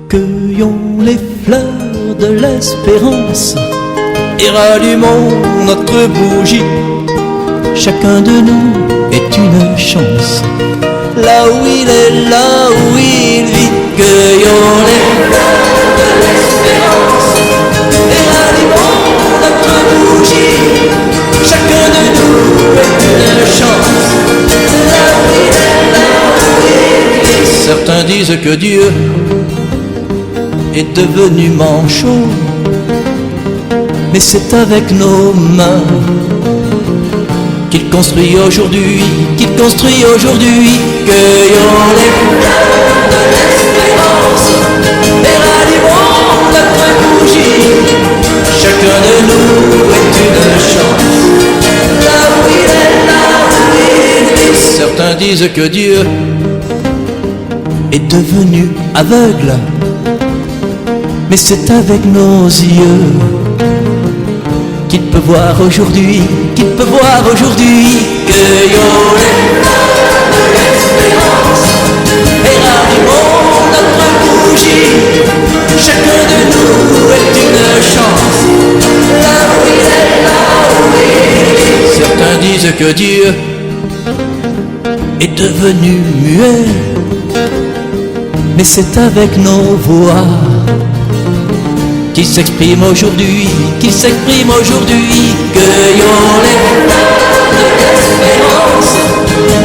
Cueillons les fleurs de l'espérance et rallumons notre bougie. Chacun de nous est une chance. Là où il est, là où il vit. Cueillons les fleurs de l'espérance et rallumons notre bougie. Chacun de nous est une chance. Là où il est, là où il vit. Certains disent que Dieu est devenu manchot, mais c'est avec nos mains qu'il construit aujourd'hui, Cueillons les fleurs de l'espérance et rallumons notre bougie. Chacun de nous est une chance. Là où il est, là où il vit. Certains disent que Dieu est devenu aveugle, mais c'est avec nos yeux qu'il peut voir aujourd'hui, Cueillons les fleurs de l'espérance et rallumons notre bougie. Chacun de nous est une chance. Là où il est, là où il vit. Certains disent que Dieu est devenu muet, mais c'est avec nos voix qu'il s'exprime aujourd'hui, Cueillons les fleurs de l'espérance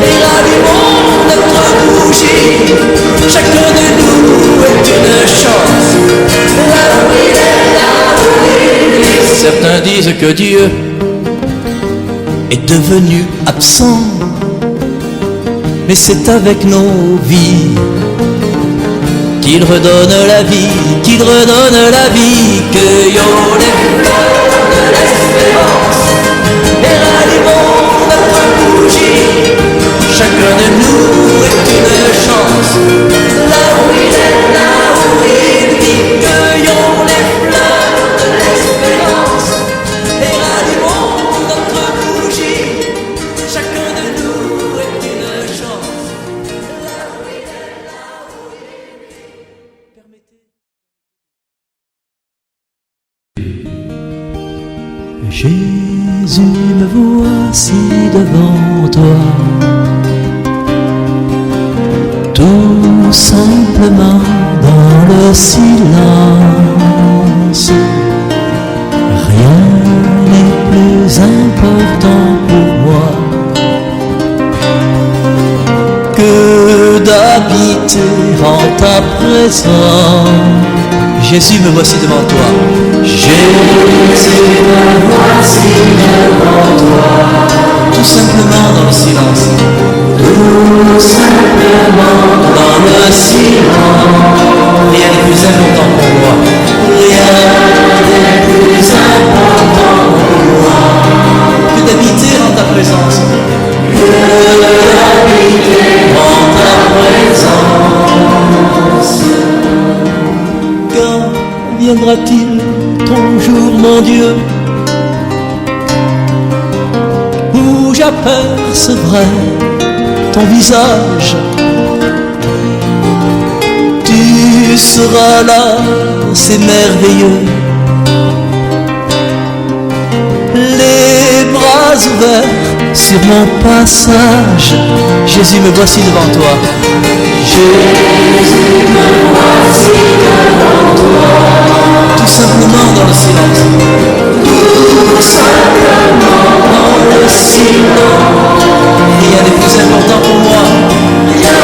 et rallumons notre bougie. Chacun de nous est une chance. Là où il est, là où il vit. Certains disent que Dieu est devenu absent, mais c'est avec nos vies qu'il redonne la vie, Cueillons les fleurs de l'espérance et rallumons notre bougie. Chacun de nous est une chance. Là où il est, là où il vit. Cueillons les fleurs de l'espérance et rallumons notre bougie. Chacun de nous est une chance. Là où il est, là où il vit. Jésus, me voici devant toi, tout simplement dans le silence. Rien n'est plus important pour moi que d'habiter en ta présence. Jésus, me voici devant toi. Jésus, me voici devant toi. Tout simplement dans le silence. Tout simplement dans le silence. Rien n'est plus important pour moi. Rien n'est plus important pour moi que d'habiter en ta présence. Que d'habiter en ta présence. Quand viendra-t-il ton jour, mon Dieu, où j'apercevrai ton visage? Tu seras là, c'est merveilleux, les bras ouverts sur mon passage. Jésus, me voici devant toi. Jésus, me voici devant toi. Tout simplement dans le silence. Tout simplement dans le silence. Rien n'est plus important pour moi. Rien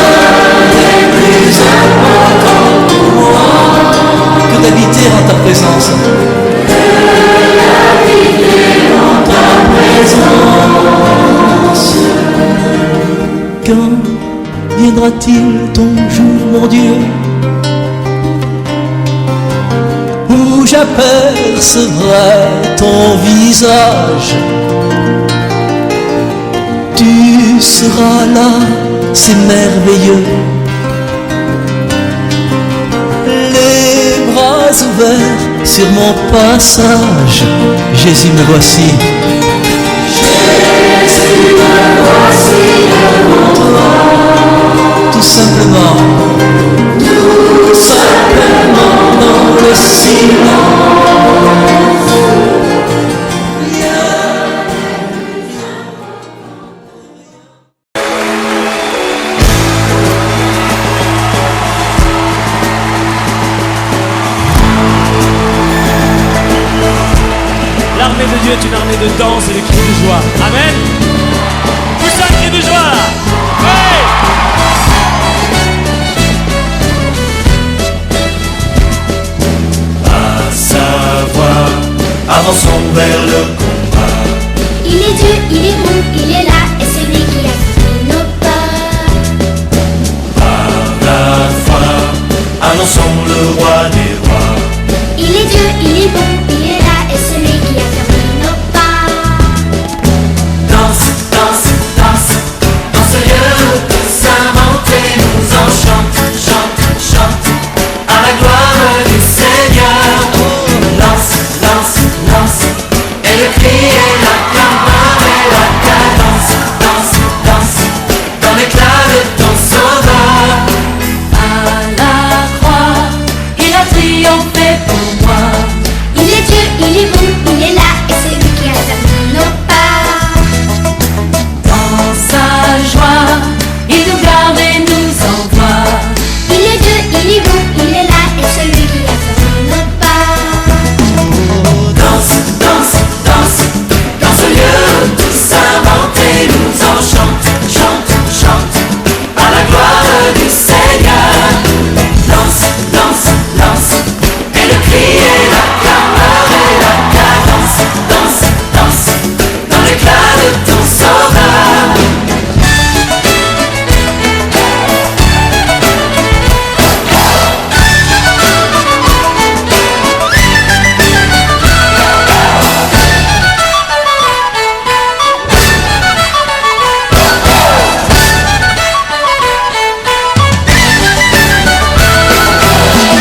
n'est plus important pour moi que d'habiter en ta présence. Que d'habiter en ta présence. Quand viendra-t-il ton jour, mon Dieu, où j'apercevrai ton visage? Tu seras là, c'est merveilleux, les bras ouverts sur mon passage. Jésus, me voici. Jésus, me voici devant toi. Tout simplement le silence. L'armée de Dieu est une armée de danse et de cris de joie. Amen. Pousse un cri de joie. Ouais. À savoir, avançons vers le combat. Il est Dieu, il est bon, il est là, et c'est lui qui a guéri nos pas. Par la foi, annonçons le roi des rois. Il est Dieu, il est bon, il est là, et c'est lui qui a guéri nos pas. Danse, danse, danse, dans ce lieu tous inventés, nous en chante, chante, chante, à la gloire du Seigneur. Lance, lance, lance, et le cri et la clameur et la cadence, danse, danse, dans l'éclat de ton sauveur. À la croix, il a triomphé pour moi. Il est Dieu, il est bon, il est là, et c'est lui qui a guéri nos pas. Dans sa joie, il nous garde et nous envoie. Il est Dieu, il est bon, il est là, et c'est lui qui a guéri nos pas. Danse, danse, danse, dans ce lieu tous inventés, nous en chante, chante, chante, à la gloire du Seigneur. Lance, lance, lance, et le cri et la clameur et la cadence, danse, danse, dans l'éclat de ton sauveur.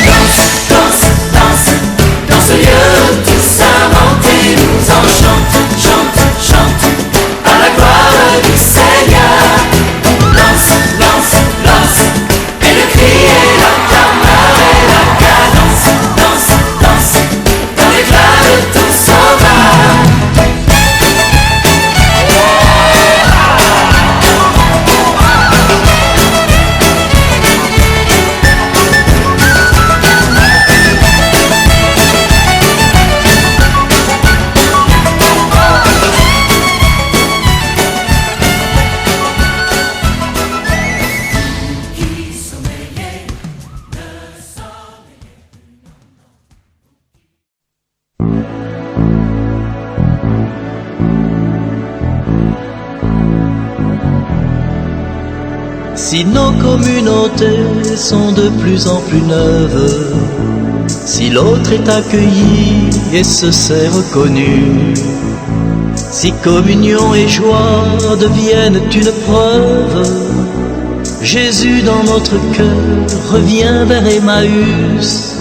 Danse, danse, dans ce lieu tous inventés, nous en chante, chante, chante, à la gloire du Seigneur. Lance, lance, lance, et le cri et la clameur et la cadence, danse, danse, dans l'éclat de ton sauveur. Si nos communautés sont de plus en plus neuves, si l'autre est accueilli et se sait reconnu, si communion et joie deviennent une preuve, Jésus dans notre cœur revient vers Emmaüs.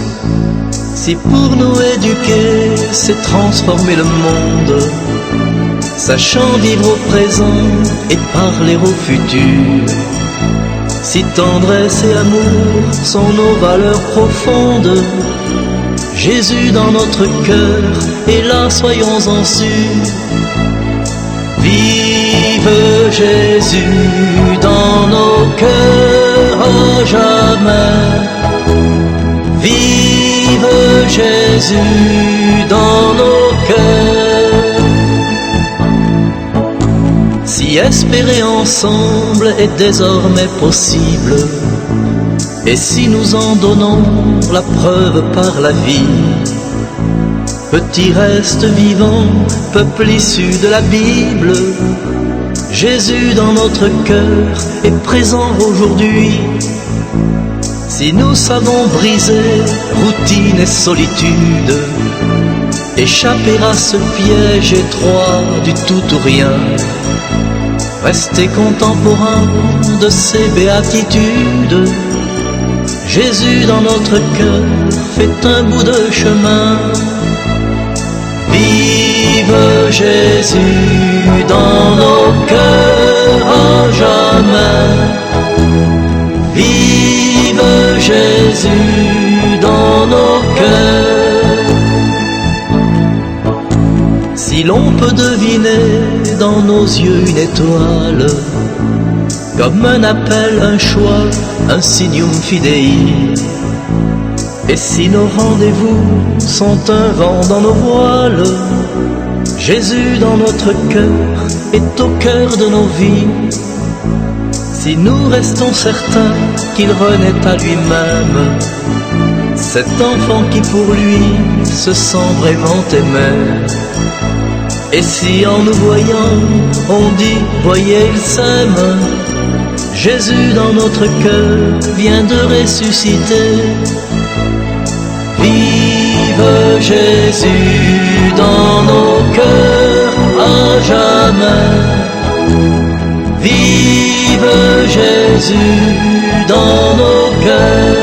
Si pour nous éduquer, c'est transformer le monde, sachant vivre au présent et parler au futur. Si tendresse et amour sont nos valeurs profondes, Jésus dans notre cœur, et là soyons-en sûrs. Vive Jésus dans nos cœurs à jamais. Vive Jésus dans nos cœurs. Si espérer ensemble est désormais possible, et si nous en donnons la preuve par la vie, petit reste vivant, peuple issu de la Bible, Jésus dans notre cœur est présent aujourd'hui. Si nous savons briser routine et solitude, échapper à ce piège étroit du tout ou rien, rester contemporain de ces béatitudes, Jésus dans notre cœur fait un bout de chemin. Vive Jésus dans nos cœurs à jamais. Vive Jésus dans nos cœurs. si l'on peut deviner dans nos yeux une étoile, comme un appel, un choix, un signum fidei. Et si nos rendez-vous sont un vent dans nos voiles, Jésus dans notre cœur est au cœur de nos vies. Si nous restons certains qu'il renaît à lui-même, cet enfant qui pour lui se sent vraiment aimé. Et si en nous voyant on dit voyez il s'aime, Jésus dans notre cœur vient de ressusciter. Vive Jésus dans nos cœurs à jamais. Vive Jésus dans nos cœurs.